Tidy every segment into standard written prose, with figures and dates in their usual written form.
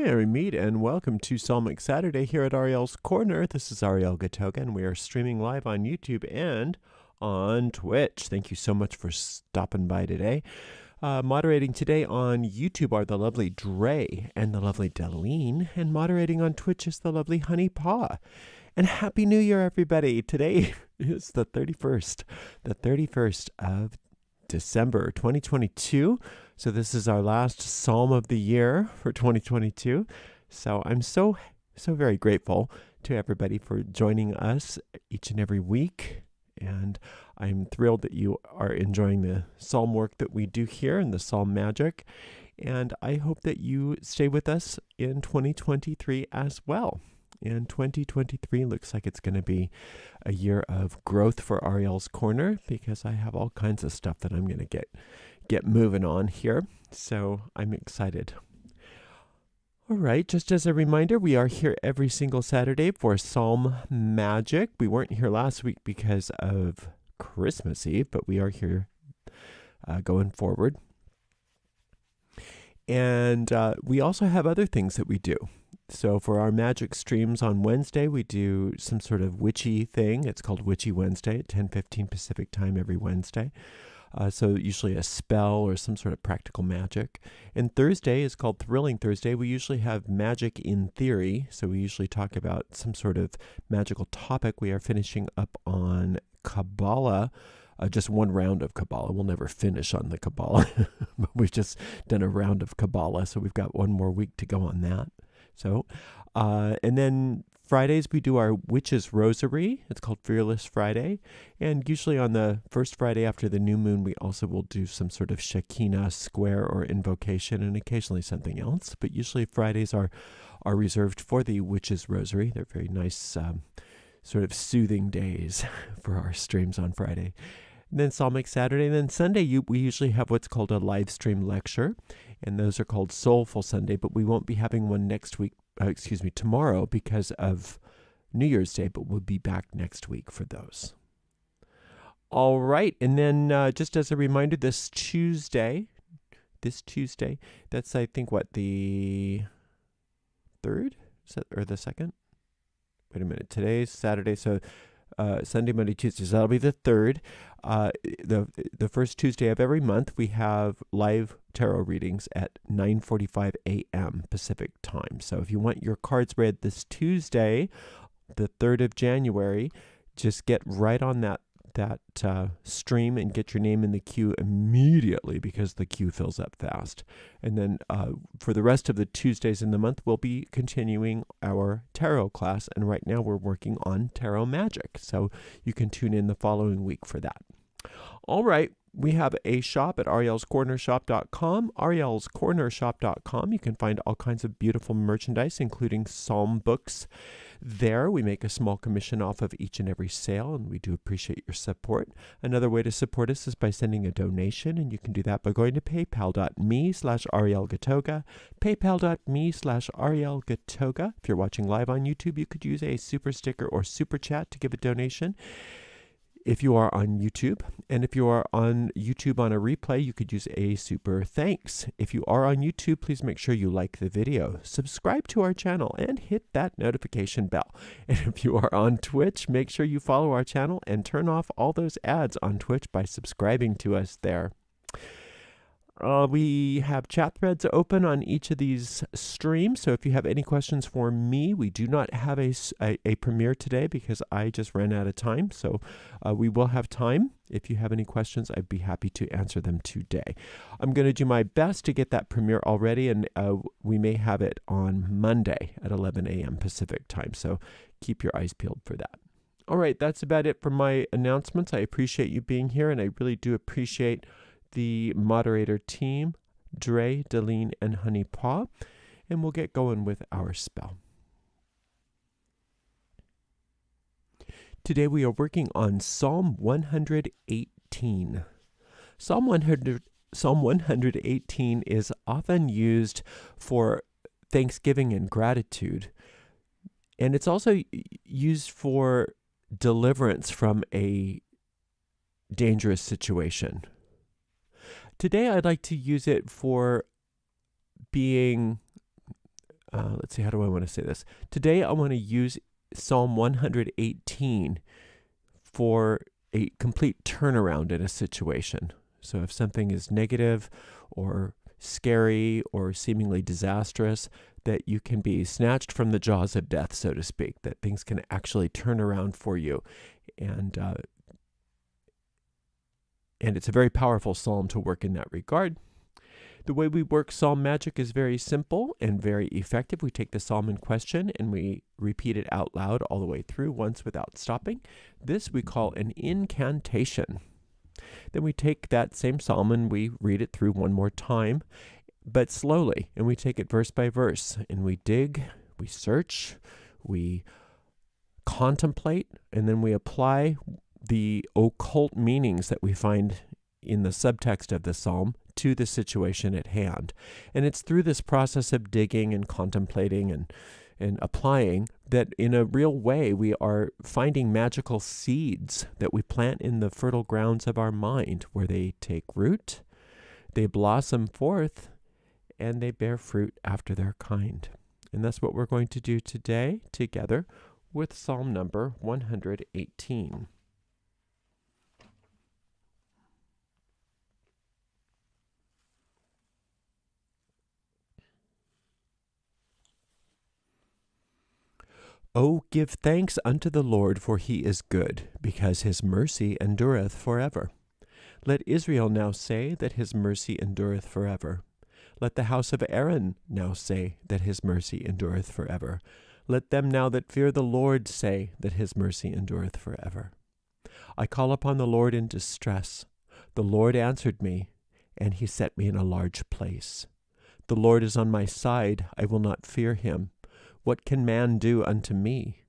Merry meet and welcome to Psalmic Saturday here at Ariel's Corner. This is Ariel Gatoga, and we are streaming live on YouTube and on Twitch. Thank you so much for stopping by today. Moderating today on YouTube are the lovely Dre and the lovely Delene, and moderating on Twitch is the lovely Honey Paw. And Happy New Year, everybody! Today is the 31st of December 2022. So this is our last Psalm of the year for 2022. So I'm so very grateful to everybody for joining us each and every week. And I'm thrilled that you are enjoying the Psalm work that we do here and the Psalm magic. And I hope that you stay with us in 2023 as well. And 2023 looks like it's going to be a year of growth for Ariel's Corner, because I have all kinds of stuff that I'm going to get moving on here. So I'm excited. All right, just as a reminder, we are here every single Saturday for Psalm Magic. We weren't here last week because of Christmas Eve, but we are here going forward. And we also have other things that we do. So for our magic streams on Wednesday, we do some sort of witchy thing. It's called Witchy Wednesday at 10:15 Pacific time every Wednesday. So usually a spell or some sort of practical magic. And Thursday is called Thrilling Thursday. We usually have magic in theory. So we usually talk about some sort of magical topic. We are finishing up on Kabbalah. Just one round of Kabbalah. We'll never finish on the Kabbalah, but we've just done a round of Kabbalah. So we've got one more week to go on that. So, and then Fridays we do our Witch's Rosary. It's called Fearless Friday. And usually on the first Friday after the new moon, we also will do some sort of Shekinah square or invocation, and occasionally something else. But usually Fridays are reserved for the Witch's Rosary. They're very nice, sort of soothing days for our streams on Friday. And then Psalmic Saturday. And then Sunday, we usually have what's called a live stream lecture. And those are called Soulful Sunday, but we won't be having one tomorrow because of New Year's Day, but we'll be back next week for those. All right. And then just as a reminder, this Tuesday, that's, I think, the 3rd? Or the 2nd? Wait a minute. Today's Saturday, so Sunday, Monday, Tuesday. So that'll be the 3rd. The first Tuesday of every month, we have live tarot readings at 9:45 a.m. Pacific time. So if you want your cards read this Tuesday, the 3rd of January, just get right on that stream and get your name in the queue immediately, because the queue fills up fast. And then for the rest of the Tuesdays in the month, we'll be continuing our tarot class. And right now we're working on tarot magic. So you can tune in the following week for that. All right. We have a shop at arielscornershop.com, arielscornershop.com. You can find all kinds of beautiful merchandise, including psalm books there. We make a small commission off of each and every sale, and we do appreciate your support. Another way to support us is by sending a donation, and you can do that by going to paypal.me/arielgatoga, paypal.me/arielgatoga. If you're watching live on YouTube, you could use a super sticker or super chat to give a donation. If you are on YouTube, and if you are on YouTube on a replay, you could use a super thanks. If you are on YouTube, please make sure you like the video, subscribe to our channel, and hit that notification bell. And if you are on Twitch, make sure you follow our channel and turn off all those ads on Twitch by subscribing to us there. We have chat threads open on each of these streams, so if you have any questions for me, we do not have a premiere today because I just ran out of time, so we will have time. If you have any questions, I'd be happy to answer them today. I'm going to do my best to get that premiere already, and we may have it on Monday at 11 a.m. Pacific time, so keep your eyes peeled for that. All right, that's about it for my announcements. I appreciate you being here, and I really do appreciate the moderator team, Dre, Delene, and Honey Paw, and we'll get going with our spell. Today we are working on Psalm 118. Psalm 118 is often used for thanksgiving and gratitude, and it's also used for deliverance from a dangerous situation. Today, I'd like to use it for being let's see, how do I want to say this? Today I want to use Psalm 118 for a complete turnaround in a situation. So if something is negative or scary or seemingly disastrous, that you can be snatched from the jaws of death, so to speak, that things can actually turn around for you. And it's a very powerful psalm to work in that regard. The way we work psalm magic is very simple and very effective. We take the psalm in question and we repeat it out loud all the way through once without stopping. This we call an incantation. Then we take that same psalm and we read it through one more time, but slowly, and we take it verse by verse, and we dig, we search, we contemplate, and then we apply the occult meanings that we find in the subtext of the psalm to the situation at hand. And it's through this process of digging and contemplating and applying that in a real way we are finding magical seeds that we plant in the fertile grounds of our mind, where they take root, they blossom forth, and they bear fruit after their kind. And that's what we're going to do today together with Psalm number 118. O give thanks unto the Lord, for he is good, because his mercy endureth forever. Let Israel now say that his mercy endureth forever. Let the house of Aaron now say that his mercy endureth forever. Let them now that fear the Lord say that his mercy endureth forever. I call upon the Lord in distress. The Lord answered me, and he set me in a large place. The Lord is on my side, I will not fear him. What can man do unto me?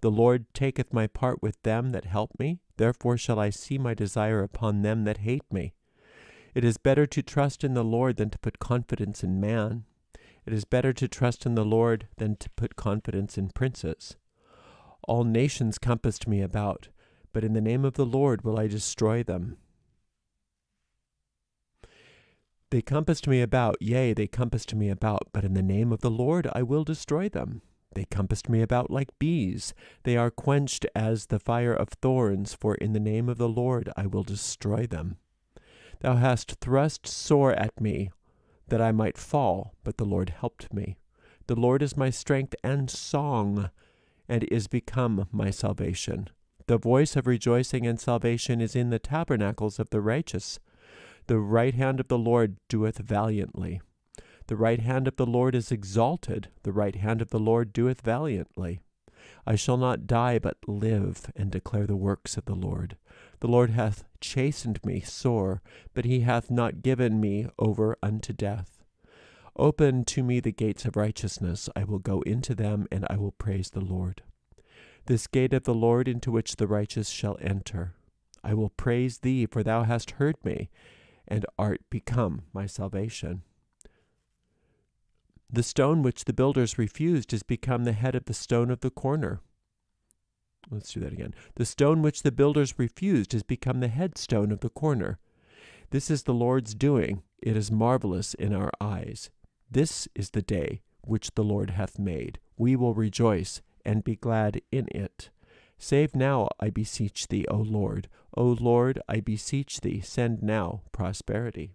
The Lord taketh my part with them that help me, therefore shall I see my desire upon them that hate me. It is better to trust in the Lord than to put confidence in man. It is better to trust in the Lord than to put confidence in princes. All nations compassed me about, but in the name of the Lord will I destroy them. They compassed me about, yea, they compassed me about, but in the name of the Lord I will destroy them. They compassed me about like bees. They are quenched as the fire of thorns, for in the name of the Lord I will destroy them. Thou hast thrust sore at me, that I might fall, but the Lord helped me. The Lord is my strength and song, and is become my salvation. The voice of rejoicing and salvation is in the tabernacles of the righteous. The right hand of the Lord doeth valiantly. The right hand of the Lord is exalted. The right hand of the Lord doeth valiantly. I shall not die, but live, and declare the works of the Lord. The Lord hath chastened me sore, but he hath not given me over unto death. Open to me the gates of righteousness. I will go into them, and I will praise the Lord. This gate of the Lord into which the righteous shall enter. I will praise thee, for thou hast heard me, and art become my salvation. The stone which the builders refused is become the head of the stone of the corner. Let's do that again. The stone which the builders refused is become the headstone of the corner. This is the Lord's doing. It is marvelous in our eyes. This is the day which the Lord hath made. We will rejoice and be glad in it. Save now, I beseech thee, O Lord. O Lord, I beseech thee, send now prosperity.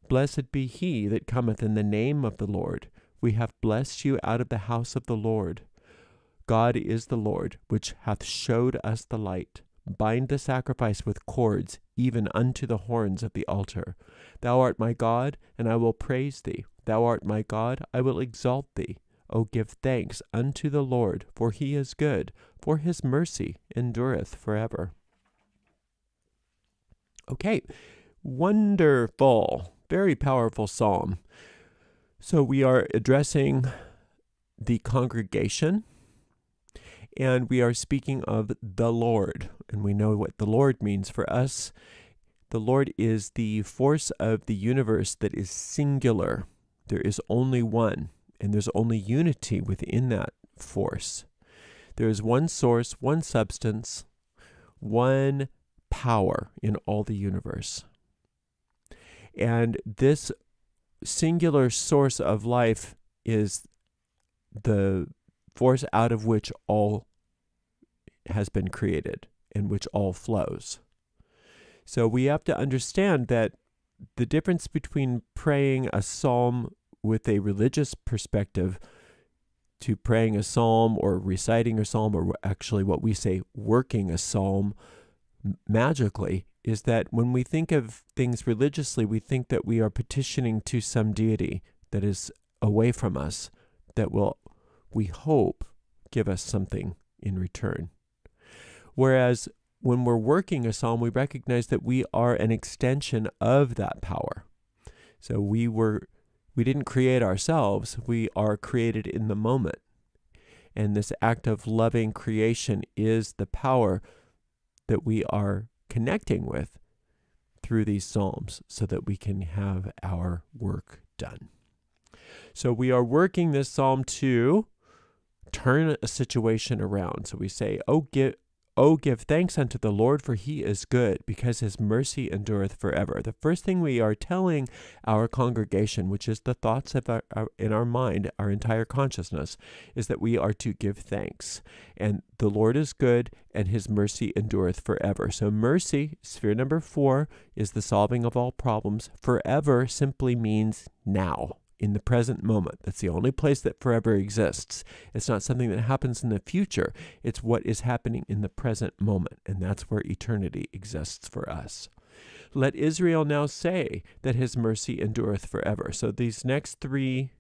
Blessed be he that cometh in the name of the Lord. We have blessed you out of the house of the Lord. God is the Lord, which hath showed us the light. Bind the sacrifice with cords, even unto the horns of the altar. Thou art my God, and I will praise thee. Thou art my God, I will exalt thee. O give thanks unto the Lord, for he is good, for his mercy endureth forever. Okay, wonderful, very powerful psalm. So we are addressing the congregation, and we are speaking of the Lord, and we know what the Lord means for us. The Lord is the force of the universe that is singular. There is only one, and there's only unity within that force. There is one source, one substance, one power in all the universe. And this singular source of life is the force out of which all has been created and which all flows. So we have to understand that the difference between praying a psalm with a religious perspective to praying a psalm or reciting a psalm, or actually what we say working a psalm magically, is that when we think of things religiously, we think that we are petitioning to some deity that is away from us, that will, we hope, give us something in return. Whereas when we're working a psalm, we recognize that we are an extension of that power. So we didn't create ourselves, we are created in the moment. And this act of loving creation is the power that we are connecting with through these psalms so that we can have our work done. So we are working this psalm to turn a situation around. So we say, Oh, give thanks unto the Lord, for he is good, because his mercy endureth forever. The first thing we are telling our congregation, which is the thoughts of in our mind, our entire consciousness, is that we are to give thanks. And the Lord is good, and his mercy endureth forever. So mercy, sphere number 4, is the solving of all problems. Forever simply means now. In the present moment. That's the only place that forever exists. It's not something that happens in the future. It's what is happening in the present moment, and that's where eternity exists for us. Let Israel now say that his mercy endureth forever. So these next 3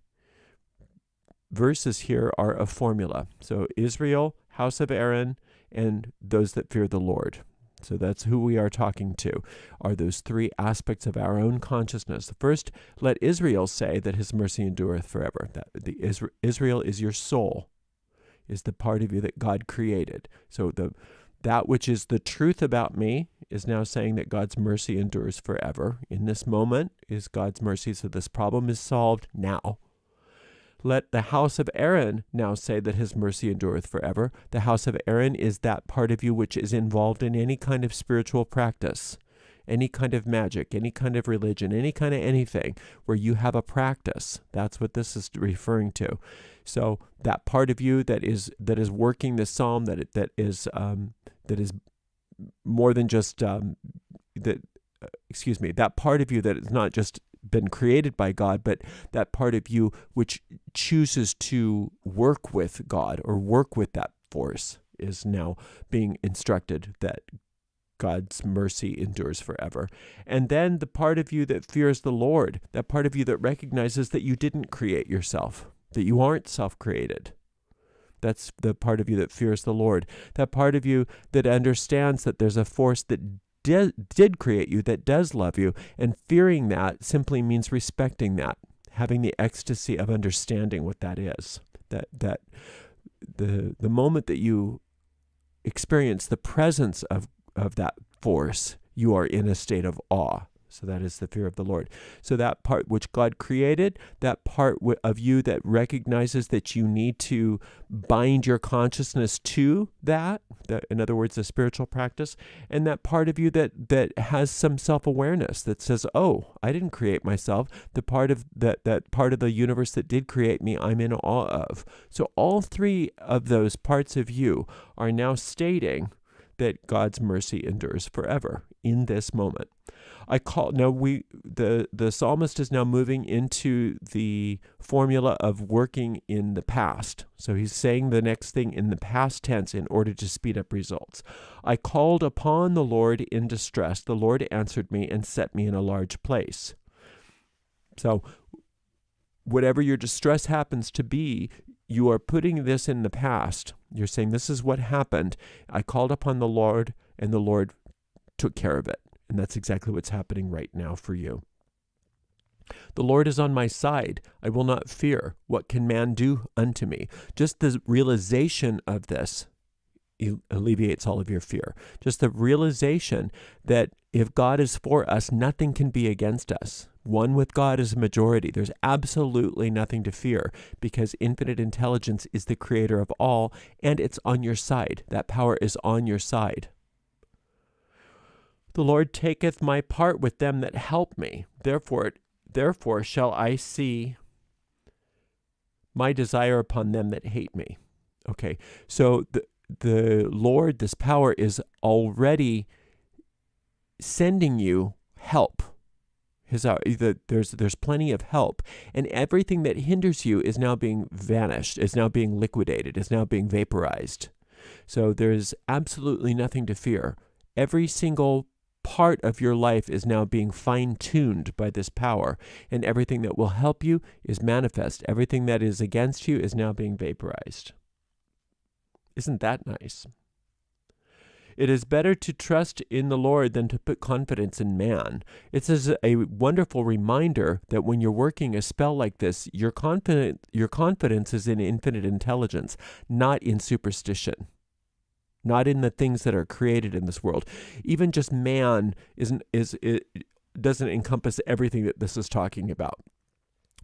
verses here are a formula. So Israel, house of Aaron, and those that fear the Lord. So that's who we are talking to, are those 3 aspects of our own consciousness. First, let Israel say that his mercy endureth forever. Israel is your soul, is the part of you that God created. So that which is the truth about me is now saying that God's mercy endures forever. In this moment is God's mercy, so this problem is solved now. Let the house of Aaron now say that his mercy endureth forever. The house of Aaron is that part of you which is involved in any kind of spiritual practice, any kind of magic, any kind of religion, any kind of anything where you have a practice. That's what this is referring to. So that part of you that is working this psalm, that is more than just that part of you that is not just been created by God, but that part of you which chooses to work with God or work with that force is now being instructed that God's mercy endures forever. And then the part of you that fears the Lord, that part of you that recognizes that you didn't create yourself, that you aren't self-created. That's the part of you that fears the Lord. That part of you that understands that there's a force that did create you, that does love you, and fearing that simply means respecting that, having the ecstasy of understanding what that is. That the moment that you experience the presence of that force, you are in a state of awe. So that is the fear of the Lord. So that part which God created, that part of you that recognizes that you need to bind your consciousness to that, in other words, a spiritual practice, and that part of you that has some self-awareness that says, oh, I didn't create myself. The part of that part of the universe that did create me, I'm in awe of. So all 3 of those parts of you are now stating that God's mercy endures forever in this moment. The psalmist is now moving into the formula of working in the past. So he's saying the next thing in the past tense in order to speed up results. I called upon the Lord in distress. The Lord answered me and set me in a large place. So whatever your distress happens to be, you are putting this in the past. You're saying, this is what happened. I called upon the Lord, and the Lord took care of it. And that's exactly what's happening right now for you. The Lord is on my side. I will not fear. What can man do unto me? Just the realization of this alleviates all of your fear. Just the realization that if God is for us, nothing can be against us. One with God is a majority. There's absolutely nothing to fear because infinite intelligence is the creator of all, and it's on your side. That power is on your side. The Lord taketh my part with them that help me. Therefore shall I see my desire upon them that hate me. Okay, so the Lord, this power, is already sending you help. There's plenty of help, and everything that hinders you is now being vanished, is now being liquidated, is now being vaporized. So there's absolutely nothing to fear. Every single part of your life is now being fine-tuned by this power, and everything that will help you is manifest. Everything that is against you is now being vaporized. Isn't that nice? It is better to trust in the Lord than to put confidence in man. It's a wonderful reminder that when you're working a spell like this, your confidence is in infinite intelligence, not in superstition, not in the things that are created in this world. Even just man doesn't encompass everything that this is talking about.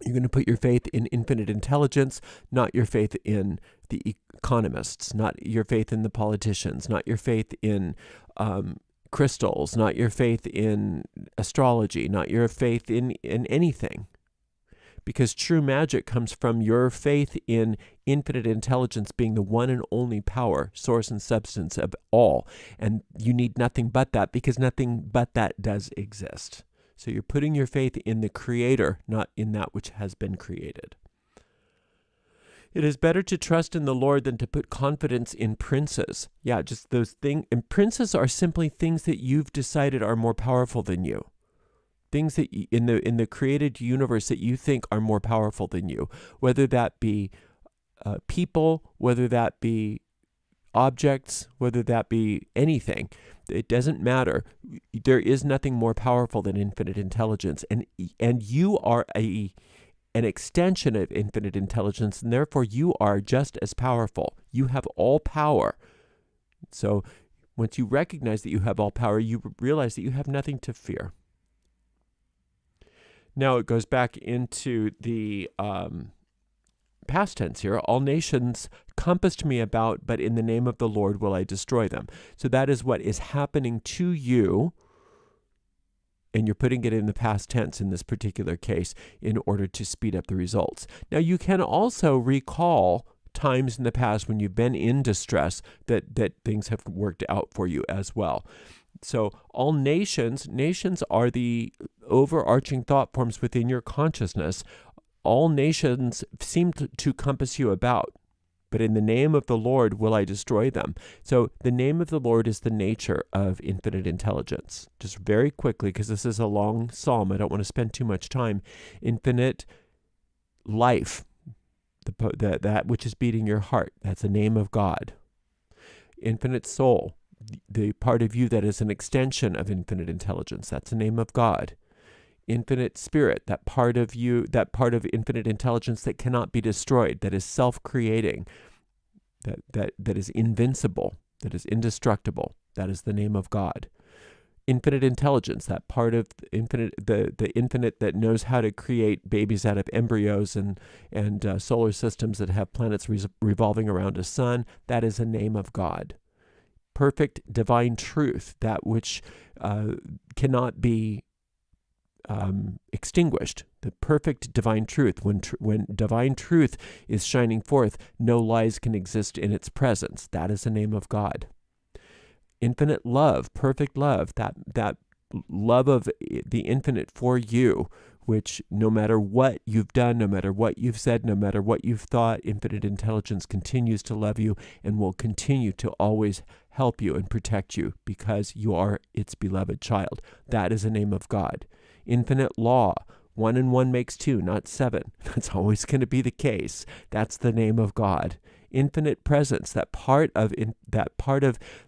You're going to put your faith in infinite intelligence, not your faith in the economists, not your faith in the politicians, not your faith in crystals, not your faith in astrology, not your faith in anything. Because true magic comes from your faith in infinite intelligence being the one and only power, source and substance of all. And you need nothing but that, because nothing but that does exist. So you're putting your faith in the Creator, not in that which has been created. It is better to trust in the Lord than to put confidence in princes. Yeah, just those things. And princes are simply things that you've decided are more powerful than you. Things that in the created universe that you think are more powerful than you. Whether that be people, whether that be objects, whether that be anything. It doesn't matter. There is nothing more powerful than infinite intelligence, and you are an extension of infinite intelligence, and therefore you are just as powerful. You have all power. So once you recognize that you have all power, you realize that you have nothing to fear. Now it goes back into the past tense here. All nations compassed me about, but in the name of the Lord will I destroy them. So that is what is happening to you, and you're putting it in the past tense in this particular case in order to speed up the results. Now you can also recall times in the past when you've been in distress that things have worked out for you as well. So all nations are the overarching thought forms within your consciousness. All nations seem to compass you about, but in the name of the Lord will I destroy them. So the name of the Lord is the nature of infinite intelligence. Just very quickly, because this is a long psalm, I don't want to spend too much time. Infinite life, that which is beating your heart, that's the name of God. Infinite soul, the part of you that is an extension of infinite intelligence, that's the name of God. Infinite spirit, that part of you, that part of infinite intelligence that cannot be destroyed, that is self-creating, that is invincible, that is indestructible, that is the name of God. Infinite intelligence, that part of infinite, the infinite that knows how to create babies out of embryos and solar systems that have planets revolving around a sun, that is a name of God. Perfect divine truth, that which cannot be extinguished, the perfect divine truth. When divine truth is shining forth, no lies can exist in its presence. That is the name of God. Infinite love, perfect love, that love of the infinite for you, which no matter what you've done, no matter what you've said, no matter what you've thought, infinite intelligence continues to love you and will continue to always help you and protect you because you are its beloved child. That is the name of God. Infinite law, 1 and 1 makes 2, not 7. That's always going to be the case. That's the name of God. Infinite presence, that part of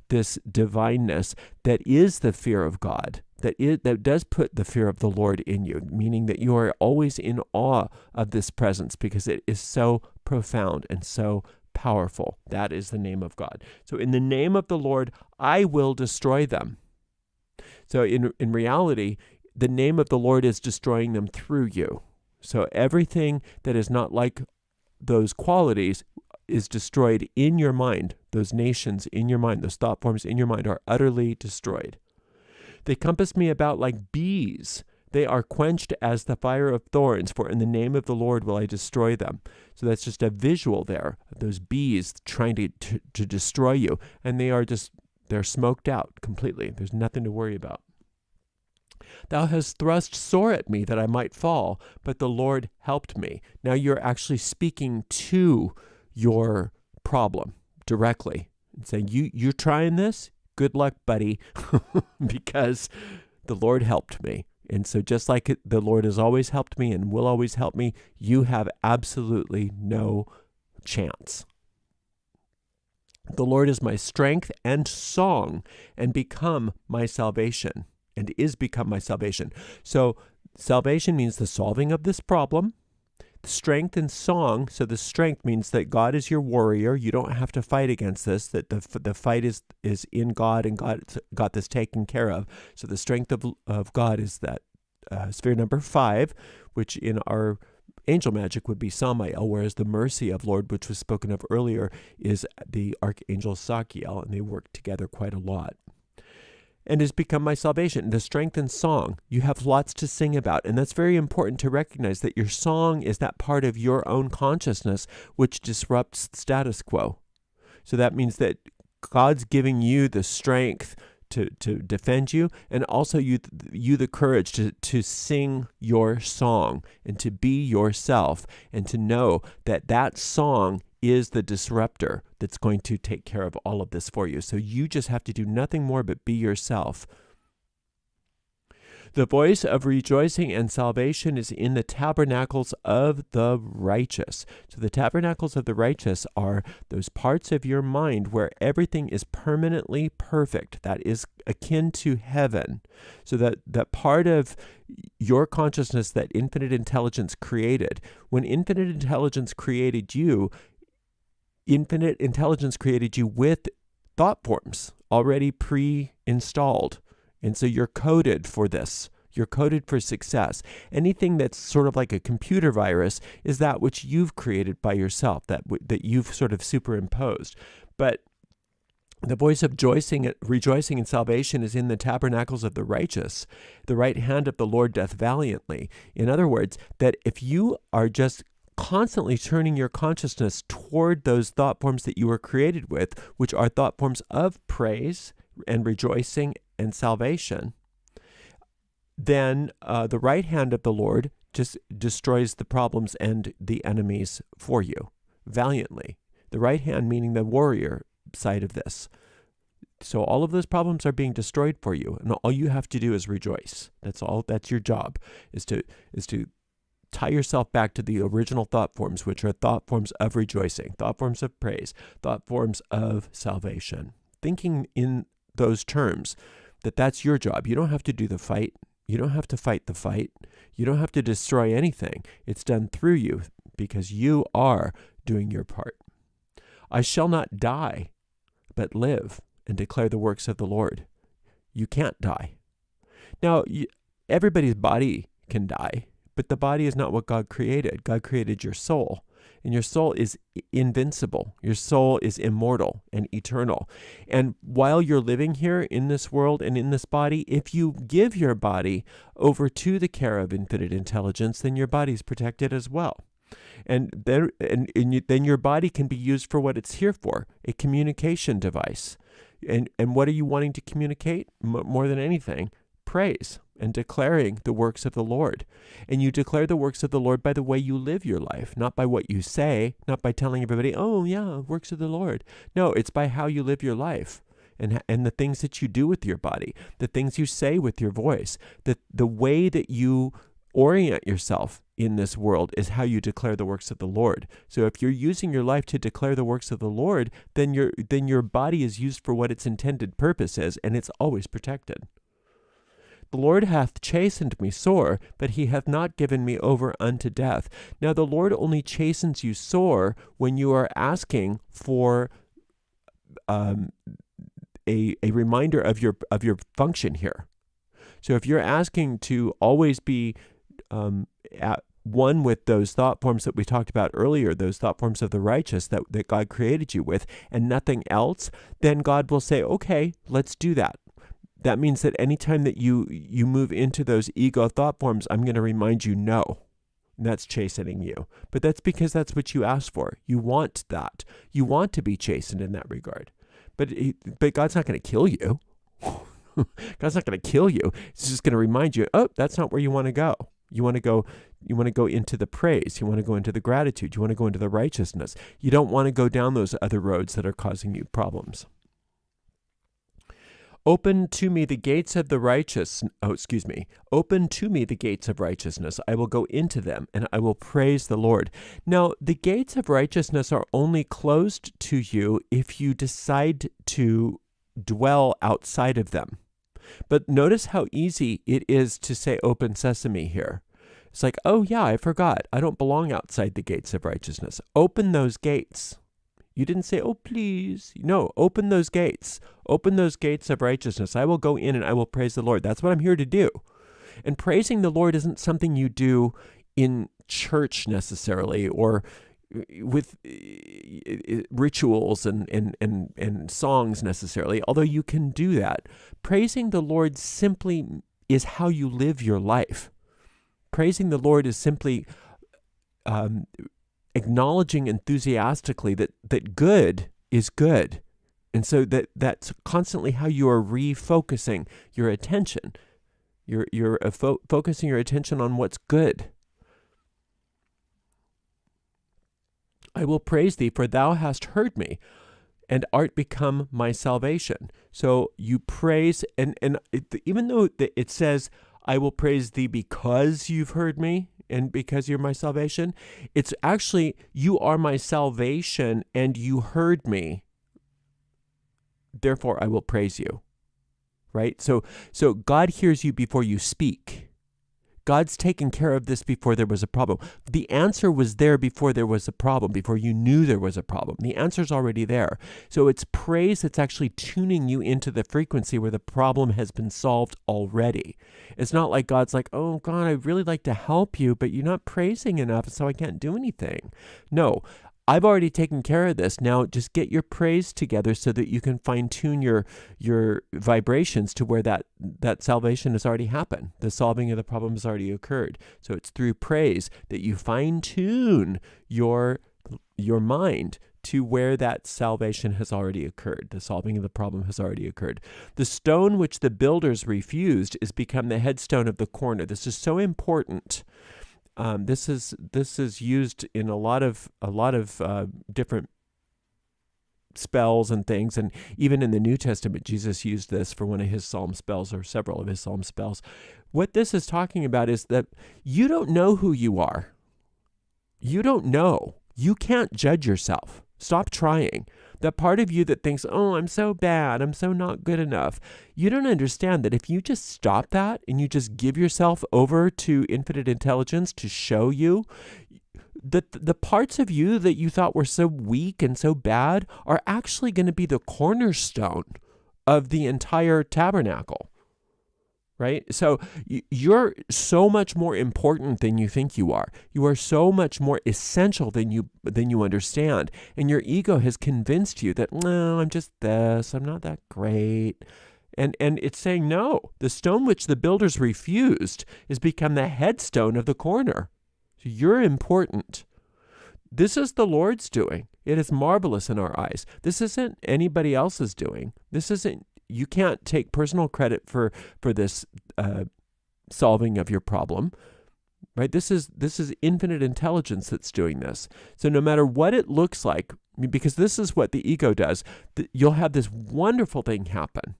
this divineness that is the fear of God, that does put the fear of the Lord in you, meaning that you are always in awe of this presence because it is so profound and so powerful. That is the name of God. So in the name of the Lord, I will destroy them. So in reality, the name of the Lord is destroying them through you. So everything that is not like those qualities is destroyed in your mind. Those nations in your mind, those thought forms in your mind are utterly destroyed. They compass me about like bees, They are quenched as the fire of thorns, for in the name of the Lord will I destroy them. So that's just a visual there of those bees trying to destroy you. And they're smoked out completely. There's nothing to worry about. Thou hast thrust sore at me that I might fall, but the Lord helped me. Now you're actually speaking to your problem directly and saying, you're trying this? Good luck, buddy, because the Lord helped me. And so just like the Lord has always helped me and will always help me, you have absolutely no chance. The Lord is my strength and song and become my salvation and is become my salvation. So salvation means the solving of this problem. Strength and song. So the strength means that God is your warrior. You don't have to fight against this, that the fight is in God and God's got this taken care of. So the strength of God is that sphere number 5, which in our angel magic would be Samael, whereas the mercy of Lord, which was spoken of earlier, is the archangel Sakiel, and they work together quite a lot. And has become my salvation. The strength and song, you have lots to sing about. And that's very important to recognize that your song is that part of your own consciousness which disrupts status quo. So that means that God's giving you the strength to defend you, and also you the courage to sing your song and to be yourself and to know that song is the disruptor that's going to take care of all of this for you. So you just have to do nothing more but be yourself. The voice of rejoicing and salvation is in the tabernacles of the righteous. So the tabernacles of the righteous are those parts of your mind where everything is permanently perfect. That is akin to heaven. So that part of your consciousness that infinite intelligence created, when infinite intelligence created you, infinite intelligence created you with thought forms already pre-installed. And so you're coded for this. You're coded for success. Anything that's sort of like a computer virus is that which you've created by yourself, that you've sort of superimposed. But the voice of rejoicing and salvation is in the tabernacles of the righteous. The right hand of the Lord doth valiantly. In other words, that if you are just constantly turning your consciousness toward those thought forms that you were created with, which are thought forms of praise and rejoicing and salvation, then the right hand of the Lord just destroys the problems and the enemies for you valiantly. The right hand meaning the warrior side of this. So all of those problems are being destroyed for you, and all you have to do is rejoice. That's your job, is to tie yourself back to the original thought forms, which are thought forms of rejoicing, thought forms of praise, thought forms of salvation. Thinking in those terms, that's your job. You don't have to do the fight. You don't have to fight the fight. You don't have to destroy anything. It's done through you because you are doing your part. I shall not die, but live and declare the works of the Lord. You can't die. Now, everybody's body can die, but the body is not what God created. God created your soul, and your soul is invincible. Your soul is immortal and eternal. And while you're living here in this world and in this body, if you give your body over to the care of infinite intelligence, then your body is protected as well. And then your body can be used for what it's here for, a communication device. And what are you wanting to communicate more than anything? Praise and declaring the works of the Lord. And you declare the works of the Lord by the way you live your life, not by what you say, not by telling everybody, oh yeah, works of the Lord. No, it's by how you live your life and the things that you do with your body, the things you say with your voice, the way that you orient yourself in this world is how you declare the works of the Lord. So if you're using your life to declare the works of the Lord, then your body is used for what its intended purpose is, and it's always protected. The Lord hath chastened me sore, but he hath not given me over unto death. Now the Lord only chastens you sore when you are asking for a reminder of your function here. So if you're asking to always be at one with those thought forms that we talked about earlier, those thought forms of the righteous that God created you with, and nothing else, then God will say, okay, let's do that. that means that anytime that you move into those ego thought forms, I'm going to remind you no. And that's chastening you. But that's because that's what you asked for. You want that. You want to be chastened in that regard. But God's not going to kill you. God's not going to kill you. It's just going to remind you, oh, that's not where you want to go. You want to go into the praise. You want to go into the gratitude. You want to go into the righteousness. You don't want to go down those other roads that are causing you problems. Open to me the gates of the righteous. Open to me the gates of righteousness. I will go into them and I will praise the Lord. Now, the gates of righteousness are only closed to you if you decide to dwell outside of them. But notice how easy it is to say open sesame here. It's like, oh yeah, I forgot. I don't belong outside the gates of righteousness. Open those gates. You didn't say, oh, please. No, open those gates. Open those gates of righteousness. I will go in and I will praise the Lord. That's what I'm here to do. And praising the Lord isn't something you do in church necessarily, or with rituals and songs necessarily, although you can do that. Praising the Lord simply is how you live your life. Praising the Lord is simply acknowledging enthusiastically that good is good. And so that's constantly how you are refocusing your attention. You're focusing your attention on what's good. I will praise thee, for thou hast heard me, and art become my salvation. So you praise, even though it says, I will praise thee because you've heard me, and because you're my salvation, it's actually, you are my salvation, and you heard me. Therefore, I will praise you. Right? So God hears you before you speak. God's taken care of this before there was a problem. The answer was there before there was a problem, before you knew there was a problem. The answer's already there. So it's praise that's actually tuning you into the frequency where the problem has been solved already. It's not like God's like, oh, God, I'd really like to help you, but you're not praising enough, so I can't do anything. No, I've already taken care of this. Now just get your praise together so that you can fine-tune your vibrations to where that salvation has already happened. The solving of the problem has already occurred. So it's through praise that you fine-tune your mind to where that salvation has already occurred. The solving of the problem has already occurred. The stone which the builders refused is become the headstone of the corner. This is so important. This is used in a lot of different spells and things, and even in the New Testament, Jesus used this for one of his psalm spells or several of his psalm spells. What this is talking about is that you don't know who you are. You don't know. You can't judge yourself. Stop trying. That part of you that thinks, oh, I'm so bad, I'm so not good enough. You don't understand that if you just stop that and you just give yourself over to infinite intelligence to show you, that the parts of you that you thought were so weak and so bad are actually going to be the cornerstone of the entire tabernacle. Right? So you're so much more important than you think you are. You are so much more essential than you understand. And your ego has convinced you that, no, I'm just this, I'm not that great. And it's saying, no, the stone which the builders refused has become the headstone of the corner. So you're important. This is the Lord's doing. It is marvelous in our eyes. This isn't anybody else's doing. You can't take personal credit for this solving of your problem, right? This is infinite intelligence that's doing this. So no matter what it looks like, because this is what the ego does, you'll have this wonderful thing happen,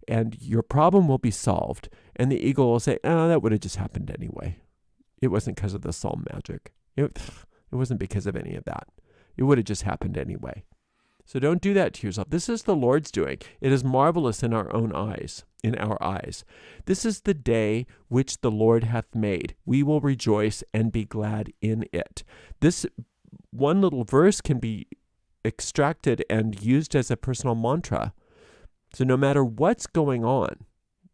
and your problem will be solved, and the ego will say, oh, that would have just happened anyway. It wasn't because of the psalm magic. It wasn't because of any of that. It would have just happened anyway. So don't do that to yourself. This is the Lord's doing. It is marvelous in our own eyes, in our eyes. This is the day which the Lord hath made. We will rejoice and be glad in it. This one little verse can be extracted and used as a personal mantra. So no matter what's going on,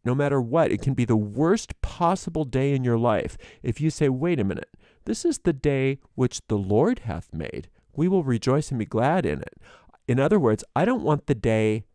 no matter what, it can be the worst possible day in your life. If you say, wait a minute, this is the day which the Lord hath made. We will rejoice and be glad in it. In other words, I don't want the day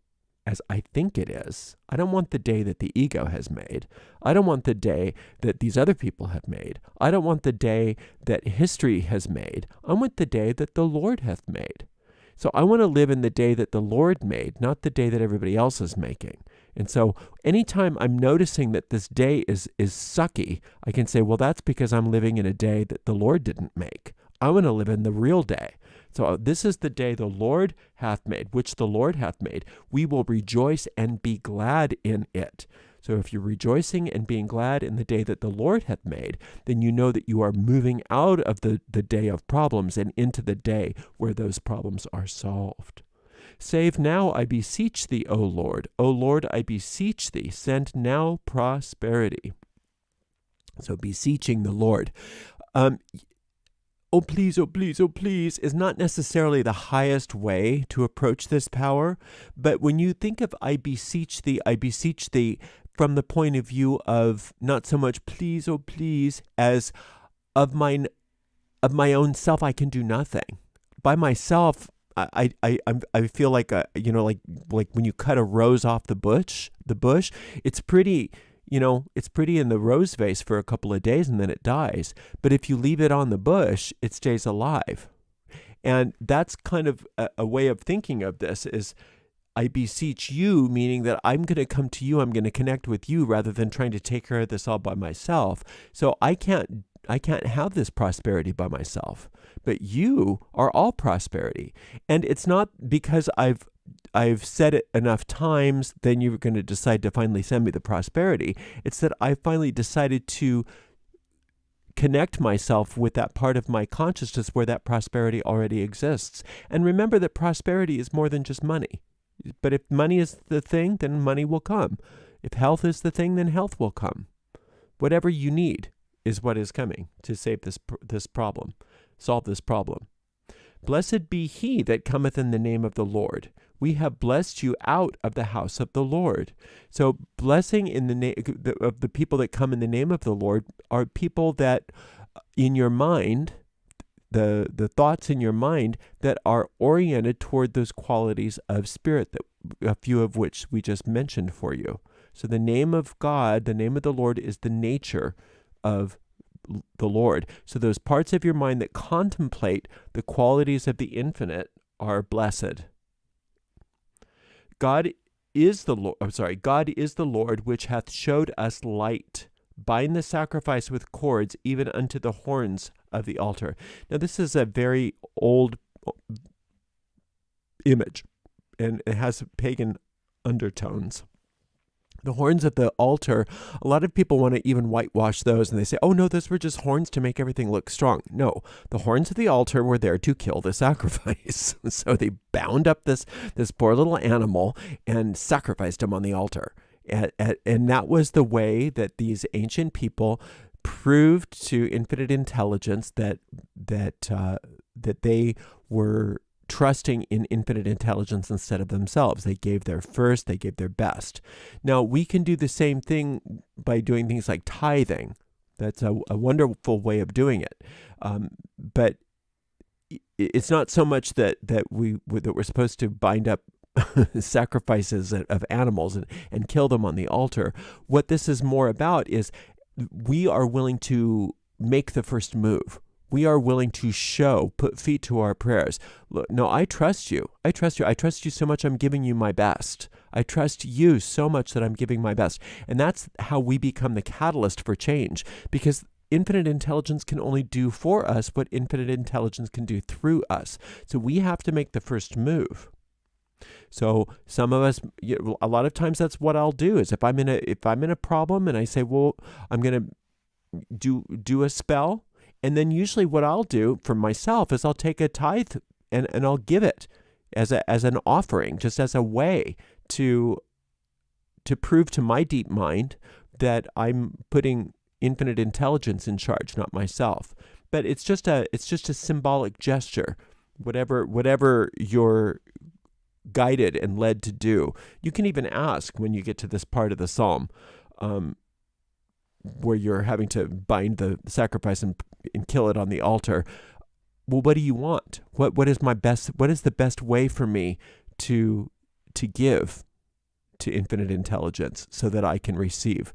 as I think it is. I don't want the day that the ego has made. I don't want the day that these other people have made. I don't want the day that history has made. I want the day that the Lord hath made. So I want to live in the day that the Lord made, not the day that everybody else is making. And so anytime I'm noticing that this day is sucky, I can say, well, that's because I'm living in a day that the Lord didn't make. I want to live in the real day. So this is the day the Lord hath made, which the Lord hath made. We will rejoice and be glad in it. So if you're rejoicing and being glad in the day that the Lord hath made, then you know that you are moving out of the day of problems and into the day where those problems are solved. Save now, I beseech thee, O Lord. O Lord, I beseech thee, send now prosperity. So beseeching the Lord. Oh, please, oh, please, oh, please, is not necessarily the highest way to approach this power. But when you think of I beseech thee from the point of view of not so much please, oh, please, as of my own self, I can do nothing. By myself, I feel like, like when you cut a rose off the bush, it's pretty... it's pretty in the rose vase for a couple of days and then it dies. But if you leave it on the bush, it stays alive. And that's kind of a way of thinking of this is I beseech you, meaning that I'm going to come to you, I'm going to connect with you rather than trying to take care of this all by myself. So I can't have this prosperity by myself, but you are all prosperity. And it's not because I've said it enough times, then you're going to decide to finally send me the prosperity. It's that I finally decided to connect myself with that part of my consciousness where that prosperity already exists. And remember that prosperity is more than just money. But if money is the thing, then money will come. If health is the thing, then health will come. Whatever you need is what is coming to save this problem, solve this problem. Blessed be he that cometh in the name of the Lord. We have blessed you out of the house of the Lord. So blessing in the name of the people that come in the name of the Lord are people that in your mind, the thoughts in your mind that are oriented toward those qualities of spirit, that a few of which we just mentioned for you. So the name of God, the name of the Lord is the nature of the Lord. So those parts of your mind that contemplate the qualities of the infinite are blessed. God is the Lord which hath showed us light. Bind the sacrifice with cords, even unto the horns of the altar. Now this is a very old image, and it has pagan undertones. The horns of the altar, a lot of people want to even whitewash those, and they say, oh no, those were just horns to make everything look strong. No, the horns of the altar were there to kill the sacrifice. So they bound up this poor little animal and sacrificed him on the altar. And that was the way that these ancient people proved to infinite intelligence that they were trusting in infinite intelligence instead of themselves. They gave their first, they gave their best. Now, we can do the same thing by doing things like tithing. That's a wonderful way of doing it. But it's not so much that we're supposed to bind up sacrifices of animals and kill them on the altar. What this is more about is we are willing to make the first move. We are willing to put feet to our prayers. Look, no, I trust you. I trust you so much I'm giving you my best. I trust you so much that I'm giving my best. And that's how we become the catalyst for change, because infinite intelligence can only do for us what infinite intelligence can do through us. So we have to make the first move. So some of us, a lot of times that's what I'll do is if I'm in a problem and I say, well, I'm going to do a spell. And then usually what I'll do for myself is I'll take a tithe and I'll give it as an offering, just as a way to prove to my deep mind that I'm putting infinite intelligence in charge, not myself. But it's just a symbolic gesture, whatever you're guided and led to do. You can even ask when you get to this part of the psalm, where you're having to bind the sacrifice and kill it on the altar. Well, what do you want? What is the best way for me to give? to infinite intelligence so that I can receive.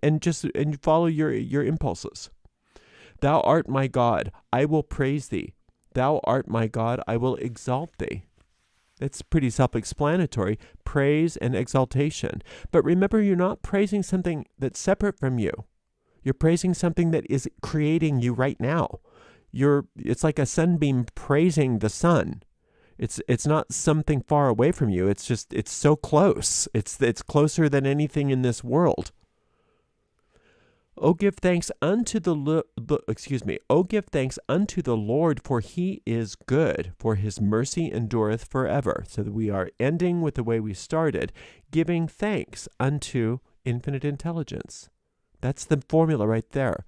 And follow your impulses. Thou art my God, I will praise thee. Thou art my God, I will exalt thee. It's pretty self-explanatory, praise and exaltation. But remember, you're not praising something that's separate from you. You're praising something that is creating you right now. It's like a sunbeam praising the sun. It's not something far away from you. It's so close. It's closer than anything in this world. Oh, give thanks unto Oh, give thanks unto the Lord, for he is good, for his mercy endureth forever. So that we are ending with the way we started, giving thanks unto infinite intelligence. That's the formula right there.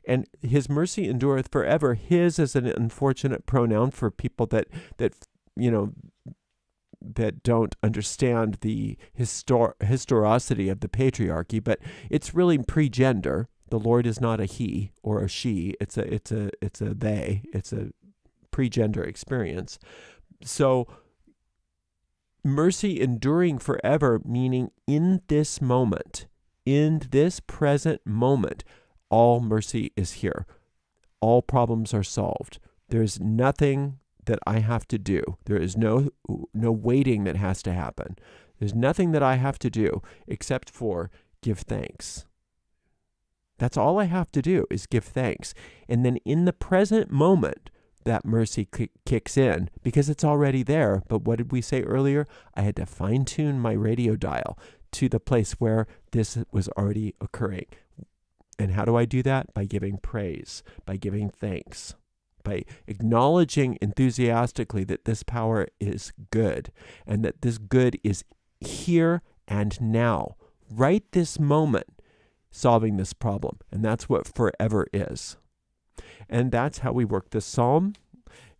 And his mercy endureth forever. His is an unfortunate pronoun for people that don't understand the historicity of the patriarchy, but it's really pre-gender. The Lord is not a he or a she. It's a they. It's a pre-gender experience. So mercy enduring forever, meaning in this moment, in this present moment, all mercy is here. All problems are solved. There's nothing that I have to do. There is no waiting that has to happen. There's nothing that I have to do except for give thanks. That's all I have to do is give thanks. And then in the present moment, that mercy kicks in because it's already there. But what did we say earlier? I had to fine-tune my radio dial to the place where this was already occurring. And how do I do that? By giving praise, by giving thanks, by acknowledging enthusiastically that this power is good and that this good is here and now, right this moment, solving this problem. And that's what forever is. And that's how we work this psalm.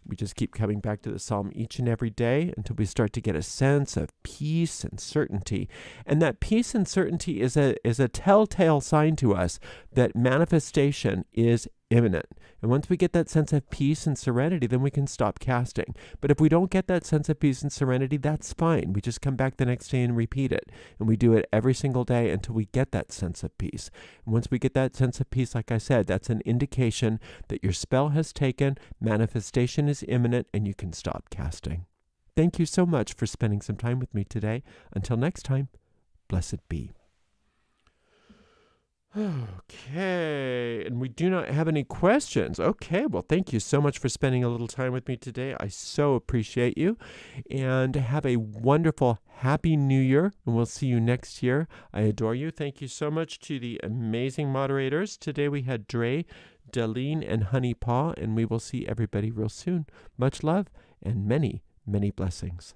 We just keep coming back to the psalm each and every day until we start to get a sense of peace and certainty. And that peace and certainty is a telltale sign to us that manifestation is imminent. And once we get that sense of peace and serenity, then we can stop casting. But if we don't get that sense of peace and serenity, that's fine. We just come back the next day and repeat it. And we do it every single day until we get that sense of peace. And once we get that sense of peace, like I said, that's an indication that your spell has taken, manifestation is imminent, and you can stop casting. Thank you so much for spending some time with me today. Until next time, blessed be. Okay, and we do not have any questions. Okay, well, thank you so much for spending a little time with me today. I so appreciate you, and have a wonderful, happy New Year, and we'll see you next year. I adore you. Thank you so much to the amazing moderators. Today we had Dre, Darlene, and Honey Paw, and we will see everybody real soon. Much love and many, many blessings.